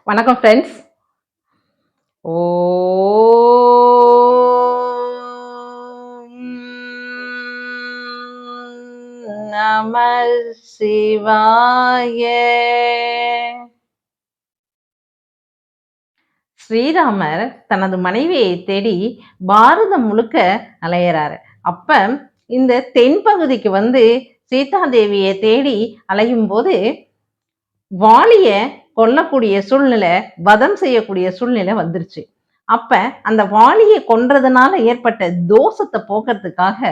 வணக்கம் ஃப்ரெண்ட்ஸ். நம சிவாய. ஸ்ரீராமர் தனது மனைவியை தேடி பாரதம் முழுக்க அலையிறாரு. அப்ப இந்த தென்பகுதிக்கு வந்து சீதாதேவியை தேடி அலையும் போது வாலிய கொல்லக்கூடிய சூழ்நிலை, வதம் செய்யக்கூடிய சூழ்நிலை வந்துருச்சு. அப்ப அந்த வாலியை கொன்றதுனால ஏற்பட்ட தோஷத்தை போக்குறதுக்காக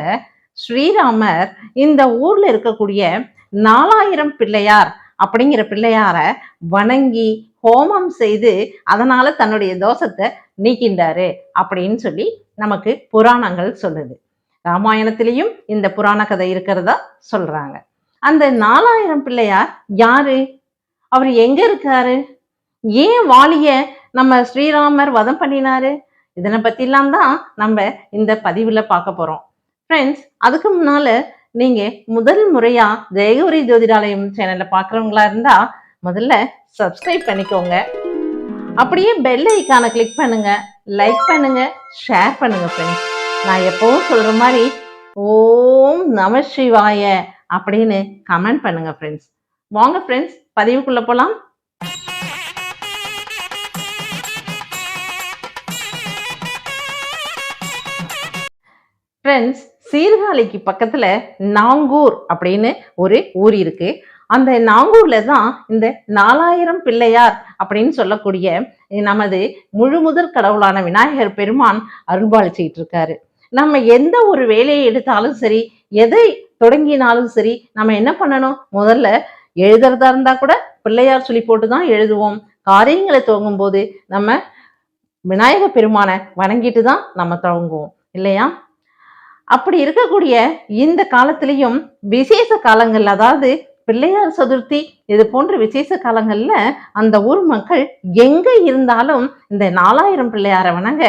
ஸ்ரீராமர் இந்த ஊர்ல இருக்கக்கூடிய 4000 பிள்ளையார் அப்படிங்கிற பிள்ளையார வணங்கி ஹோமம் செய்து அதனால தன்னுடைய தோஷத்தை நீக்கின்றாரு அப்படின்னு சொல்லி நமக்கு புராணங்கள் சொல்லுது. ராமாயணத்திலையும் இந்த புராண கதை இருக்கிறதா சொல்றாங்க. அந்த 4000 பிள்ளையார் யாரு? அவர் எங்க இருக்காரு? ஏன் வாலிய நம்ம ஸ்ரீராமர் வதம் பண்ணினாரு? இதனை பத்திலாம் தான் நம்ம இந்த பதிவுல பார்க்க போறோம். ஃப்ரெண்ட்ஸ், அதுக்கு முன்னால நீங்க முதல் முறையா ஜெயகௌரி ஜோதிடாலயம் சேனல்ல பாக்குறவங்களா இருந்தா முதல்ல சப்ஸ்கிரைப் பண்ணிக்கோங்க. அப்படியே பெல் ஐக்கானை கிளிக் பண்ணுங்க, லைக் பண்ணுங்க, ஷேர் பண்ணுங்க. ஃப்ரெண்ட்ஸ், நான் எப்பவும் சொல்ற மாதிரி ஓம் நம சிவாய அப்படின்னு கமெண்ட் பண்ணுங்க. ஃப்ரெண்ட்ஸ், வாங்க ஃப்ரெண்ட்ஸ் பதிவுக்குள்ள போலாம். ஃப்ரெண்ட்ஸ், சீர்காழிக்கு பக்கத்துல நாங்கூர் அப்படின்னு ஒரு ஊர் இருக்கு. அந்த நாங்கூர்ல தான் இந்த 4000 பிள்ளையார் அப்படின்னு சொல்லக்கூடிய நமது முழுமுதற் கடவுளான விநாயகர் பெருமான் அருள்பாலிச்சுட்டு இருக்காரு. நம்ம எந்த ஒரு வேலையை எடுத்தாலும் சரி, எதை தொடங்கினாலும் சரி, நம்ம என்ன பண்ணணும்? முதல்ல எழுதுறதா இருந்தா கூட பிள்ளையார் சொல்லி போட்டுதான் எழுதுவோம். காரியங்களை துவங்கும் போது நம்ம விநாயக பெருமானை வணங்கிட்டு தான் நம்ம துவங்குவோம் இல்லையா? அப்படி இருக்கக்கூடிய இந்த காலத்திலையும் விசேஷ காலங்கள், அதாவது பிள்ளையார் சதுர்த்தி இது போன்ற விசேஷ காலங்கள்ல அந்த ஊர் மக்கள் எங்க இருந்தாலும் இந்த 4000 பிள்ளையார வணங்க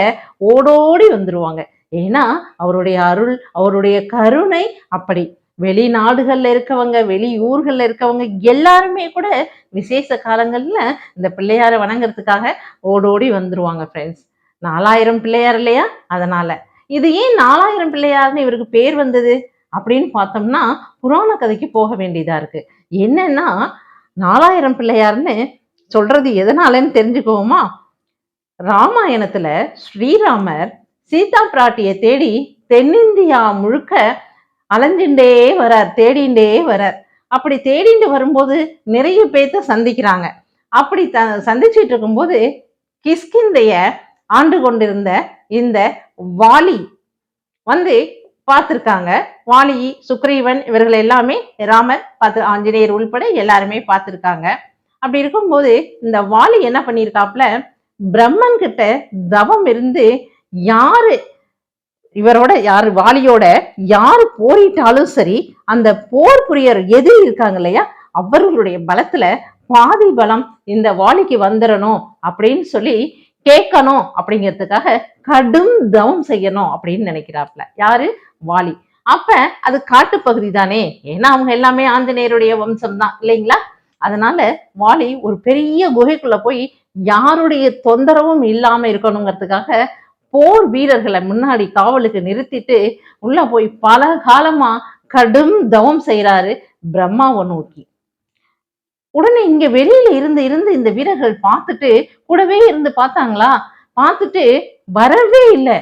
ஓடோடி வந்துருவாங்க. ஏன்னா அவருடைய அருள், அவருடைய கருணை அப்படி. வெளிநாடுகள்ல இருக்கவங்க, வெளியூர்கள்ல இருக்கவங்க எல்லாருமே கூட விசேஷ காலங்கள்ல இந்த பிள்ளையார வணங்குறதுக்காக ஓடோடி வந்துருவாங்க. ஃப்ரெண்ட்ஸ், 4000 பிள்ளையார் இல்லையா? அதனால இது ஏன் 4000 பிள்ளையார்னு இவருக்கு பேர் வந்தது அப்படின்னு பார்த்தோம்னா புராண கதைக்கு போக வேண்டியதா இருக்கு. என்னன்னா 4000 பிள்ளையார்னு சொல்றது எதனாலன்னு தெரிஞ்சுக்குவோமா? ராமாயணத்துல ஸ்ரீராமர் சீதா பிராட்டியை தேடி தென்னிந்தியா முழுக்க அலைஞ்சுட்டே வரார், தேடிண்டே வரார். அப்படி தேடிண்டு வரும்போது நிறைய பேர்த்த சந்திக்கிறாங்க. அப்படி சந்திச்சுட்டு இருக்கும்போது கிஷ்கிந்தைய ஆண்டு கொண்டிருந்த இந்த வாலி வந்து பார்த்திருக்காங்க. வாலி, சுக்ரீவன் இவர்கள் எல்லாமே ராமர் பார்த்து, ஆஞ்சநேயர் உள்பட எல்லாருமே பார்த்திருக்காங்க. அப்படி இருக்கும்போது இந்த வாலி என்ன பண்ணியிருக்காப்ல, பிரம்மன் கிட்ட தவம் இருந்து யாரு இவரோட யாரு வாலியோட யாரு போரிட்டாலும் சரி, அந்த போர் புரியர் எதிரி இருக்காங்க இல்லையா, அவர்களுடைய பலத்துல பாதி பலம் இந்த வாலிக்கு வந்துடணும் அப்படின்னு சொல்லி கேட்கணும். அப்படிங்கிறதுக்காக கடும் தவம் செய்யணும் அப்படின்னு நினைக்கிறாப்ல. யாரு? வாலி. அப்ப அது காட்டு பகுதி தானே, ஏன்னா அவங்க எல்லாமே ஆஞ்சநேயருடைய வம்சம் தான் இல்லைங்களா? அதனால வாலி ஒரு பெரிய குகைக்குள்ள போய் யாருடைய தொந்தரவும் இல்லாம இருக்கணுங்கிறதுக்காக போர் வீரர்களை முன்னாடி காவலுக்கு நிறுத்திட்டு உள்ள போய் பல காலமா கடும் தவம் செய்யறாரு பிரம்மாவை நோக்கி. உடனே இங்க வெளியில இருந்து இருந்து இந்த வீரர்கள் பார்த்துட்டு கூடவே இருந்து பார்த்தாங்களா, பார்த்துட்டு வரவே இல்லை.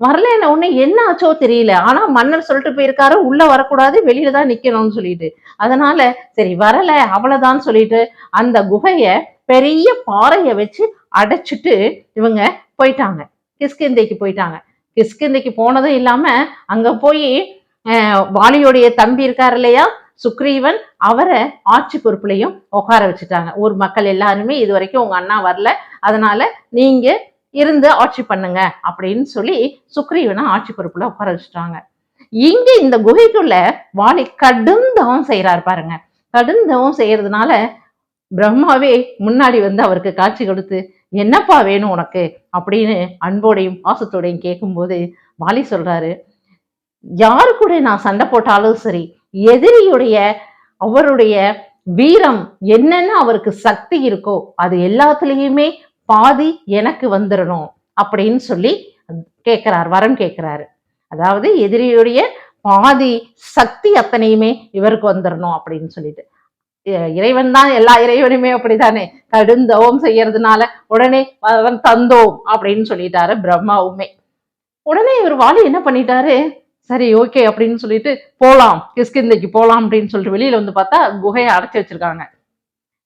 வரலன்னு உடனே என்ன ஆச்சோ தெரியல. ஆனா மன்னர் சொல்லிட்டு போயிருக்காரு உள்ள வரக்கூடாது, வெளியில தான் நிக்கணும்னு சொல்லிட்டு. அதனால சரி வரல அவ்வளவுதான் சொல்லிட்டு அந்த குகைய பெரிய பாறைய வச்சு அடைச்சிட்டு இவங்க போயிட்டாங்க, கிஷ்கிந்தைக்கு போயிட்டாங்க. கிஷ்கிந்தைக்கு போனதும் இல்லாம அங்க போய் வாலியோடைய தம்பி இருக்காரு இல்லையா சுக்ரீவன், அவரை ஆட்சி பொறுப்புலையும் உட்கார வச்சுட்டாங்க. ஊர் மக்கள் எல்லாருமே இது வரைக்கும் உங்க அண்ணா வரல, அதனால நீங்க இருந்து ஆட்சி பண்ணுங்க அப்படின்னு சொல்லி சுக்ரீவனை ஆட்சி பொறுப்புல உட்கார வச்சுட்டாங்க. இங்க இந்த குகைக்குள்ள வாலி கடும் தவம் செய்யறாரு பாருங்க. கடும் தவம் செய்யறதுனால பிரம்மாவே முன்னாடி வந்து அவருக்கு காட்சி கொடுத்து என்னப்பா வேணும் உனக்கு அப்படின்னு அன்போடையும் பாசத்தோடையும் கேட்கும்போது வாலி சொல்றாரு, யாரு கூட நான் சண்டை போட்டாலும் சரி, எதிரியுடைய அவருடைய வீரம் என்னென்ன அவருக்கு சக்தி இருக்கோ அது எல்லாத்துலயுமே பாதி எனக்கு வந்துடணும் அப்படின்னு சொல்லி கேட்கிறார், வரம் கேட்கிறாரு. அதாவது எதிரியுடைய பாதி சக்தி அத்தனையுமே இவருக்கு வந்துடணும் அப்படின்னு சொல்லிட்டு. இறைவன் தான், எல்லா இறைவனுமே அப்படித்தானே, கடுந்தவம் செய்யறதுனால உடனே வரம் தந்தோம் அப்படின்னு சொல்லிட்டாரு பிரம்மாவுமே. உடனே இவர் வாலி என்ன பண்ணிட்டாரு, சரி ஓகே அப்படின்னு சொல்லிட்டு போலாம், கிஷ்கிந்தைக்கு போலாம் அப்படின்னு சொல்லிட்டு வெளியில வந்து பார்த்தா குகையை அடைச்சி வச்சிருக்காங்க.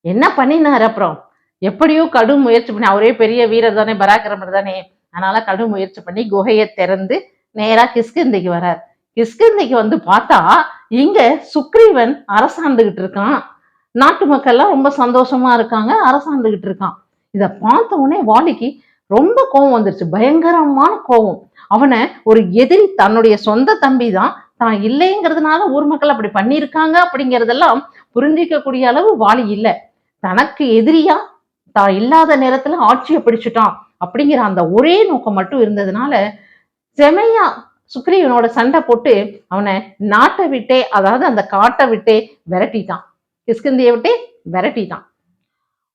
என்ன பண்ணினாரு அப்புறம், எப்படியோ கடும் முயற்சி பண்ணி, அவரே பெரிய வீரர் தானே, பராக்கிரமர் தானே, அதனால கடும் முயற்சி பண்ணி குகையை திறந்து நேரா கிஷ்கிந்தைக்கு வரார். கிஷ்கிந்தைக்கு வந்து பார்த்தா இங்க சுக்ரீவன் அரசாண்டுகிட்டு இருக்கான். நாட்டு மக்கள்லாம் ரொம்ப சந்தோஷமா இருக்காங்க, அரசாண்டுகிட்டு இருக்கான். இத பார்த்த உடனே வாலிக்கு ரொம்ப கோபம் வந்துருச்சு, பயங்கரமான கோபம். அவனை ஒரு எதிரி, தன்னுடைய சொந்த தம்பி தான், தான் இல்லைங்கிறதுனால ஊர் மக்கள் அப்படி பண்ணியிருக்காங்க அப்படிங்கிறதெல்லாம் புரிஞ்சிக்கக்கூடிய அளவு வாலி இல்லை. தனக்கு எதிரியா தான் இல்லாத நேரத்துல ஆட்சியை பிடிச்சிட்டான் அப்படிங்கிற அந்த ஒரே நோக்கம் மட்டும் இருந்ததுனால செமையா சுக்ரீவனோட சண்டை போட்டு அவனை நாட்டை விட்டே, அதாவது அந்த காட்டை விட்டே விரட்டிட்டான், கிஷ்கிந்தியை விட்டே விரட்டிட்டான்.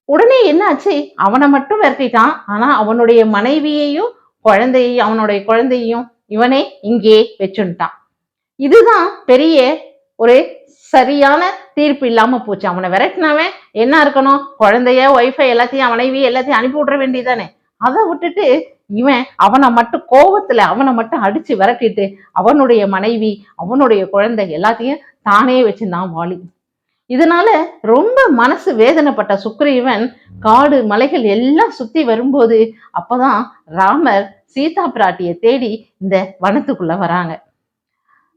உடனே என்னாச்சு, அவனை மட்டும் விரட்டிட்டான், ஆனா அவனுடைய மனைவியையும் குழந்தையையும், அவனுடைய குழந்தையையும் இவனே இங்கே வச்சுட்டான். இதுதான் பெரிய ஒரு சரியான தீர்ப்பு இல்லாம போச்சு. அவனை விரட்டினவன் என்ன இருக்கணும், குழந்தைய, ஒய்ஃபை எல்லாத்தையும், மனைவி எல்லாத்தையும் அனுப்பி விட்ற வேண்டியதானே. அதை விட்டுட்டு இவன் அவனை மட்டும் கோபத்துல அவனை மட்டும் அடிச்சு விரட்டிட்டு அவனுடைய மனைவி, அவனுடைய குழந்தை எல்லாத்தையும் தானே வச்சிருந்தான் வாலி. இதனால ரொம்ப மனசு வேதனைப்பட்ட சுக்ரீவன் காடு மலைகள் எல்லாம் சுத்தி வரும்போது அப்பதான் ராமர் சீதா பிராட்டியை தேடி இந்த வனத்துக்குள்ள வராங்க.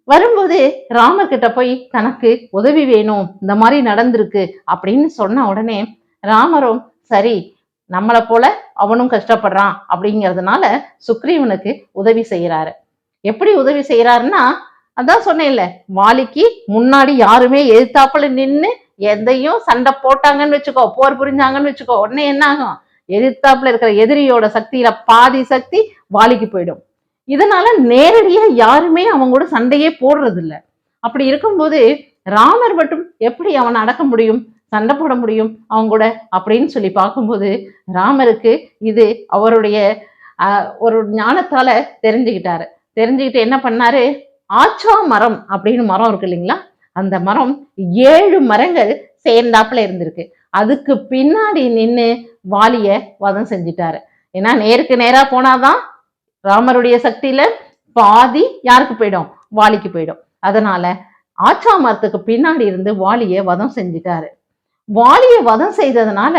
வரும்போது ராமர் கிட்ட போய் தனக்கு உதவி வேணும், இந்த மாதிரி நடந்திருக்கு அப்படின்னு சொன்ன உடனே ராமரும் சரி, நம்மளை போல அவனும் கஷ்டப்படுறான் அப்படிங்கிறதுனால சுக்ரீவனுக்கு உதவி செய்யறாரு. எப்படி உதவி செய்யறாருன்னா, அதான் சொன்னேன்ல, வாலிக்கு முன்னாடி யாருமே எதிர்த்தாப்புல நின்று எதையும் சண்டை போட்டாங்கன்னு வச்சுக்கோ, போர் புரிஞ்சாங்கன்னு வச்சுக்கோ, உடனே என்ன ஆகும், எதிர்த்தாப்புல இருக்கிற எதிரியோட சக்தியில பாதி சக்தி வாலிக்கு போயிடும். இதனால நேரடியா யாருமே அவங்க கூட சண்டையே போடுறது இல்லை. அப்படி இருக்கும்போது ராமர் மட்டும் எப்படி அவனை அடக்க முடியும், சண்டை போட முடியும் அவங்க கூட அப்படின்னு சொல்லி பார்க்கும்போது ராமருக்கு இது அவருடைய ஒரு ஞானத்தால தெரிஞ்சுக்கிட்டாரு. தெரிஞ்சுக்கிட்டு என்ன பண்ணாரு, ஆச்சா மரம் அப்படின்னு மரம் இருக்கு இல்லைங்களா, அந்த மரம் 7 மரங்கள் சேர்ந்தாப்புல இருந்திருக்கு, அதுக்கு பின்னாடி நின்று வாலிய வதம் செஞ்சிட்டாரு. ஏன்னா நேருக்கு நேரா போனாதான் ராமருடைய சக்தியில பாதி யாருக்கு போயிடும், வாலிக்கு போயிடும். அதனால ஆச்சா மரத்துக்கு பின்னாடி இருந்து வாலிய வதம் செஞ்சிட்டாரு. வாலிய வதம் செய்ததுனால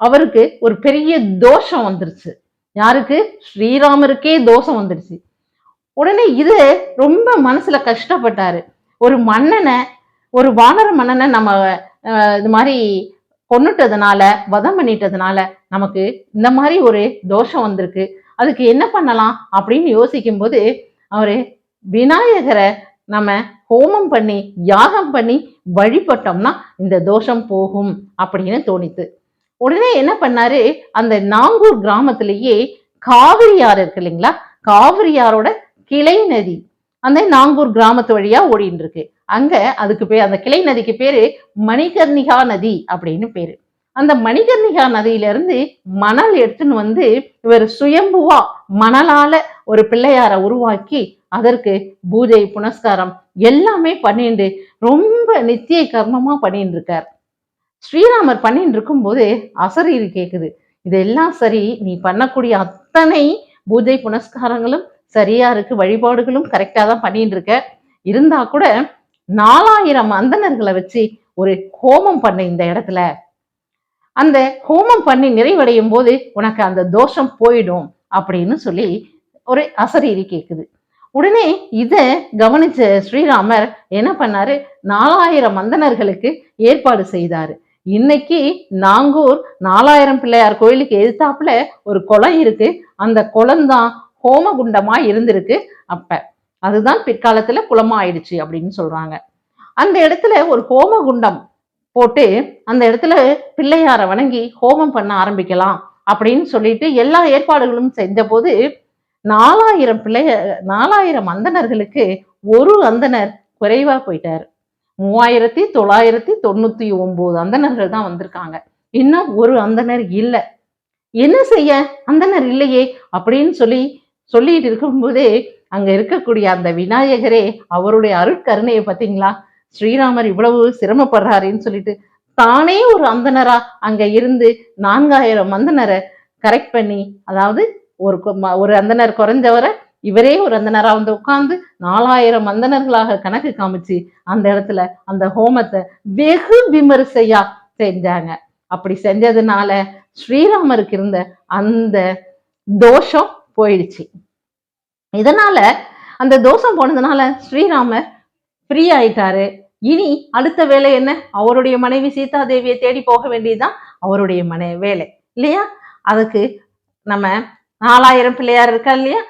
அவருக்கு ஒரு பெரிய தோஷம் வந்துருச்சு. யாருக்கு, ஸ்ரீராமருக்கே தோஷம் வந்துருச்சு. உடனே இது ரொம்ப மனசுல கஷ்டப்பட்டாரு. ஒரு மன்னனை, ஒரு வானர மன்னனை நம்ம இது மாதிரி கொன்னுட்டதுனால, வதம் பண்ணிட்டதுனால நமக்கு இந்த மாதிரி ஒரு தோஷம் வந்திருக்கு, அதுக்கு என்ன பண்ணலாம் அப்படின்னு யோசிக்கும் போது அவரு விநாயகரை நம்ம ஹோமம் பண்ணி யாகம் பண்ணி வழிபட்டோம்னா இந்த தோஷம் போகும் அப்படின்னு தோணித்து. உடனே என்ன பண்ணாரு, அந்த நாங்கூர் கிராமத்திலேயே காவிரி ஆறு இருக்கு இல்லைங்களா, காவிரி ஆறோட கிளை நதி அந்த நாங்கூர் கிராமத்து வழியா ஓடிட்டு இருக்கு. அங்க அதுக்கு பேர், அந்த கிளை நதிக்கு பேரு மணிகர்ணிகா நதி அப்படின்னு பேரு. அந்த மணிகர்ணிகா நதியில இருந்து மணல் எடுத்துன்னு வந்து இவர் சுயம்புவா மணலால ஒரு பிள்ளையார உருவாக்கி அதற்கு பூஜை புனஸ்காரம் எல்லாமே பண்ணிட்டு ரொம்ப நித்திய கர்மமா பண்ணிட்டு இருக்கார். ஸ்ரீராமர் பண்ணிட்டு இருக்கும் போது அசரீரி கேக்குது, இதெல்லாம் சரி, நீ பண்ணக்கூடிய அத்தனை பூஜை புனஸ்காரங்களும் சரியா இருக்கு, வழிபாடுகளும் கரெக்டா தான் பண்ணிட்டு இருக்க, இருந்தா கூட 4000 அந்தணர்களை வச்சு ஒரு ஹோமம் பண்ண இந்த இடத்துல, அந்த ஹோமம் பண்ணி நிறைவடையும் போது உனக்கு அந்த தோஷம் போயிடும் அப்படின்னு சொல்லி ஒரு அசரீரி கேக்குது. உடனே இத கவனிச்ச ஸ்ரீராமர் என்ன பண்ணாரு, 4000 அந்தணர்களுக்கு ஏற்பாடு செய்தாரு. இன்னைக்கு நாங்கூர் 4000 பிள்ளையார் கோயிலுக்கு எதிர்த்தாப்புல ஒரு குளம் இருக்கு, அந்த குளம் தான் ஹோமகுண்டமா இருந்திருக்கு. அப்ப அதுதான் பிற்காலத்துல குளமா ஆயிடுச்சு அப்படின்னு சொல்றாங்க. அந்த இடத்துல ஒரு ஹோமகுண்டம் போட்டு அந்த இடத்துல பிள்ளையார வணங்கி ஹோமம் பண்ண ஆரம்பிக்கலாம் அப்படின்னு சொல்லிட்டு எல்லா ஏற்பாடுகளும் செஞ்ச போது 4000 அந்தணர்களுக்கு ஒரு அந்தணர் குறைவா போயிட்டாரு. 3999 அந்தணர்கள் தான் வந்திருக்காங்க. இன்னும் ஒரு அந்தணர் இல்ல. என்ன செய்ய? அந்தணர் இல்லையே அப்படின்னு சொல்லிட்டு இருக்கும்போதே அங்க இருக்கக்கூடிய அந்த விநாயகரே அவருடைய அருட்கருணையை பார்த்தீங்களா? ஸ்ரீராமர் இவ்வளவு சிரமப்படுறாருன்னு சொல்லிட்டு தானே ஒரு அந்தணரா அங்க இருந்து 4000 அந்தணரை கரெக்ட் பண்ணி, அதாவது ஒரு அந்தணர் குறைஞ்சவரை இவரே ஒரு அந்தணரா வந்து உட்கார்ந்து 4000 அந்தணர்களாக கணக்கு காமிச்சு அந்த இடத்துல அந்த ஹோமத்தை வெகு விமரிசையா செஞ்சாங்க. அப்படி செஞ்சதுனால ஸ்ரீராமருக்கு இருந்த அந்த தோஷம் போயிடுச்சு. இதனால அந்த தோஷம் போனதுனால ஸ்ரீராமர் ஃப்ரீ ஆயிட்டாரு. இனி அடுத்த வேலை என்ன? அவருடைய மனைவி சீதா தேவியை தேடி போக வேண்டியதுதான் அவருடைய வேலை இல்லையா? அதுக்கு நம்ம 4000 பிள்ளையார் இருக்கா இல்லையா?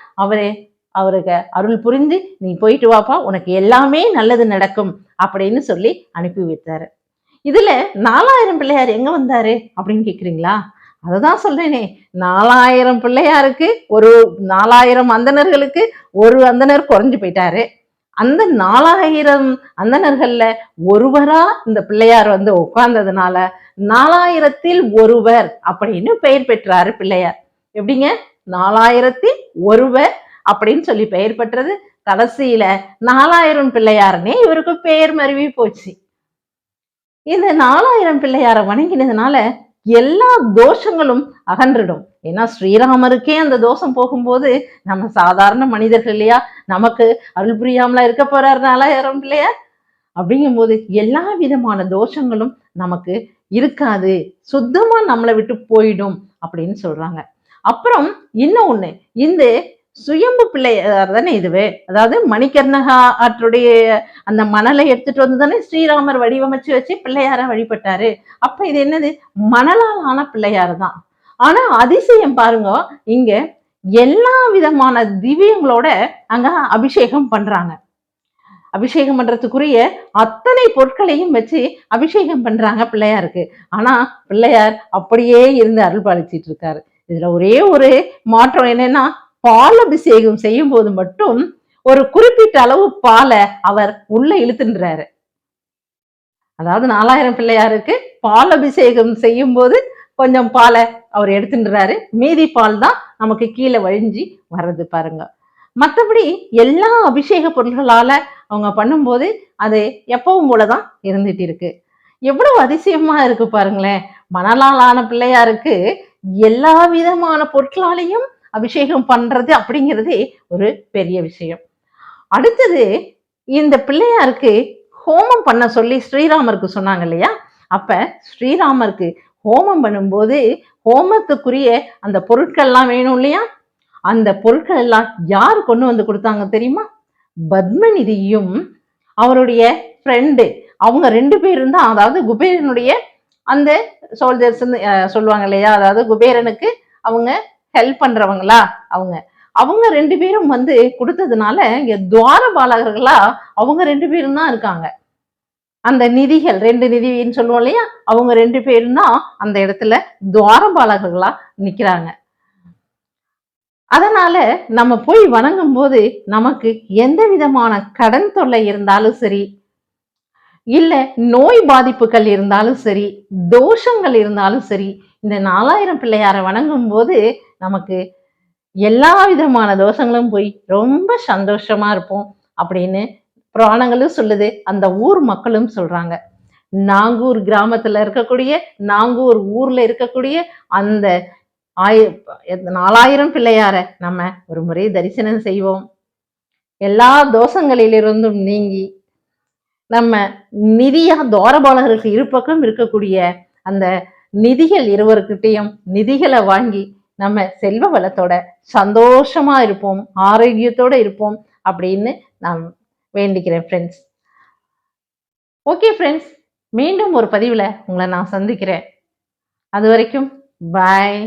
அவருக்கு அருள் புரிஞ்சு நீ போயிட்டு வாப்பா, உனக்கு எல்லாமே நல்லது நடக்கும் அப்படின்னு சொல்லி அனுப்பி வைத்தாரு. இதுல 4000 பிள்ளையார் எங்க வந்தாரு அப்படின்னு கேக்குறீங்களா? அததான் சொல்றேனே, 4000 பிள்ளையாருக்கு 4000 அந்தணர்களுக்கு ஒரு அந்தணர் குறைஞ்சு போயிட்டாரு. அந்த 4000 அந்தணர்கள்ல ஒருவரா இந்த பிள்ளையார் வந்து உட்கார்ந்ததுனால 4000ல் ஒருவர் அப்படின்னு பெயர் பெற்றாரு பிள்ளையார். எப்படிங்க? 4000ல் ஒருவர் அப்படின்னு சொல்லி பெயர் பெற்றது. கடைசியில 4000 பிள்ளையாருன்னே இவருக்கு பெயர் மருவி போச்சு. இந்த 4000 பிள்ளையாரை வணங்கினதுனால எல்லா தோஷங்களும் அகன்றிடும். ஏன்னா ஸ்ரீராமருக்கே அந்த தோஷம் போகும்போது நம்ம சாதாரண மனிதர்கள் இல்லையா? நமக்கு அருள் புரியாமலா இருக்க போறாரு 4000 பிள்ளையார்? அப்படிங்கும்போது எல்லா விதமான தோஷங்களும் நமக்கு இருக்காது, சுத்தமா நம்மளை விட்டு போயிடும் அப்படின்னு சொல்றாங்க. அப்புறம் இன்னும் ஒண்ணு, இந்த சுயம்பு பிள்ளையார் தானே இதுவே, அதாவது மணிக்கர்ணகா ஆற்றுடைய அந்த மணலை எடுத்துட்டு வந்து தானே ஸ்ரீராமர் வடிவமைச்சு வச்சு பிள்ளையார வழிபட்டாரு. அப்ப இது என்னது? மணலால் ஆன பிள்ளையார் தான். ஆனா அதிசயம் பாருங்க, இங்க எல்லா விதமான திவ்யங்களோட அங்க அபிஷேகம் பண்றாங்க. அபிஷேகம் பண்றதுக்குரிய அத்தனை பொருட்களையும் வச்சு அபிஷேகம் பண்றாங்க பிள்ளையாருக்கு. ஆனா பிள்ளையார் அப்படியே இருந்து அருள் பாலிச்சிட்டு இருக்காரு. இதுல ஒரே ஒரு மாற்றம் என்னன்னா, பால் அபிஷேகம் செய்யும் போது மட்டும் ஒரு குறிப்பிட்ட அளவு பாலை அவர் உள்ள இழுத்துன்றாரு. அதாவது 4000 பிள்ளையாருக்கு பால் அபிஷேகம் செய்யும் போது கொஞ்சம் பாலை அவர் எடுத்துன்றாரு. மீதி பால் தான் நமக்கு கீழே வழிஞ்சி வர்றது பாருங்க. மற்றபடி எல்லா அபிஷேக பொருள்களால அவங்க பண்ணும்போது அது எப்பவும் போலதான் இருந்துட்டு இருக்கு. எவ்வளவு அதிசயமா இருக்கு பாருங்களேன். மணலால் ஆன பிள்ளையாருக்கு எல்லா விதமான பொருட்களாலையும் அபிஷேகம் பண்றது அப்படிங்கிறதே ஒரு பெரிய விஷயம். அடுத்தது, இந்த பிள்ளையாருக்கு ஹோமம் பண்ண சொல்லி ஸ்ரீராமருக்கு சொன்னாங்க இல்லையா? அப்ப ஸ்ரீராமருக்கு ஹோமம் பண்ணும்போது ஹோமத்துக்குரிய அந்த பொருட்கள்லாம் வேணும் இல்லையா? அந்த பொருட்கள் எல்லாம் யார் கொண்டு வந்து கொடுத்தாங்க தெரியுமா? பத்மநிதியும் அவருடைய ஃப்ரெண்டு, அவங்க 2 பேரும் தான். அதாவது குபேரனுடைய அந்த சோல்ஜர்ஸ் சொல்லுவாங்க இல்லையா? அதாவது குபேரனுக்கு அவங்க ஹெல்ப் பண்றவங்களா அவங்க அவங்க 2 பேரும் வந்து கொடுத்ததுனால இங்க துவாரபாலகர்களா அவங்க 2 பேரும் தான் இருக்காங்க. அந்த நிதிகள் 2 நிதின்னு சொல்லுவோம் இல்லையா? அவங்க 2 பேரும் தான் அந்த இடத்துல துவாரபாலகர்களா நிக்கிறாங்க. அதனால நம்ம போய் வணங்கும் போது நமக்கு எந்த விதமான கடன் தொல்லை இருந்தாலும் சரி, இல்ல நோய் பாதிப்புகள் இருந்தாலும் சரி, தோஷங்கள் இருந்தாலும் சரி, இந்த 4000 பிள்ளையாரை வணங்கும் போது நமக்கு எல்லா விதமான தோஷங்களும் போய் ரொம்ப சந்தோஷமா இருப்போம் அப்படின்னு புராணங்களும் சொல்லுது, அந்த ஊர் மக்களும் சொல்றாங்க. நாங்கூர் கிராமத்துல இருக்கக்கூடிய, நாங்கூர் ஊர்ல இருக்கக்கூடிய அந்த 4000 பிள்ளையார நம்ம ஒரு முறை தரிசனம் செய்வோம். எல்லா தோஷங்களிலிருந்தும் நீங்கி நம்ம நிதியா துவாரபாலகருக்கு இருபக்கம் இருக்கக்கூடிய அந்த நிதிகள் இருவருக்கிட்டையும் நிதிகளை வாங்கி நம்ம செல்வ வளத்தோட சந்தோஷமா இருப்போம், ஆரோக்கியத்தோட இருப்போம் அப்படின்னு நான் வேண்டிக்கிறேன் ஃப்ரெண்ட்ஸ். ஓகே ஃப்ரெண்ட்ஸ், மீண்டும் ஒரு பதிவுல உங்களை நான் சந்திக்கிறேன். அது வரைக்கும் பாய்.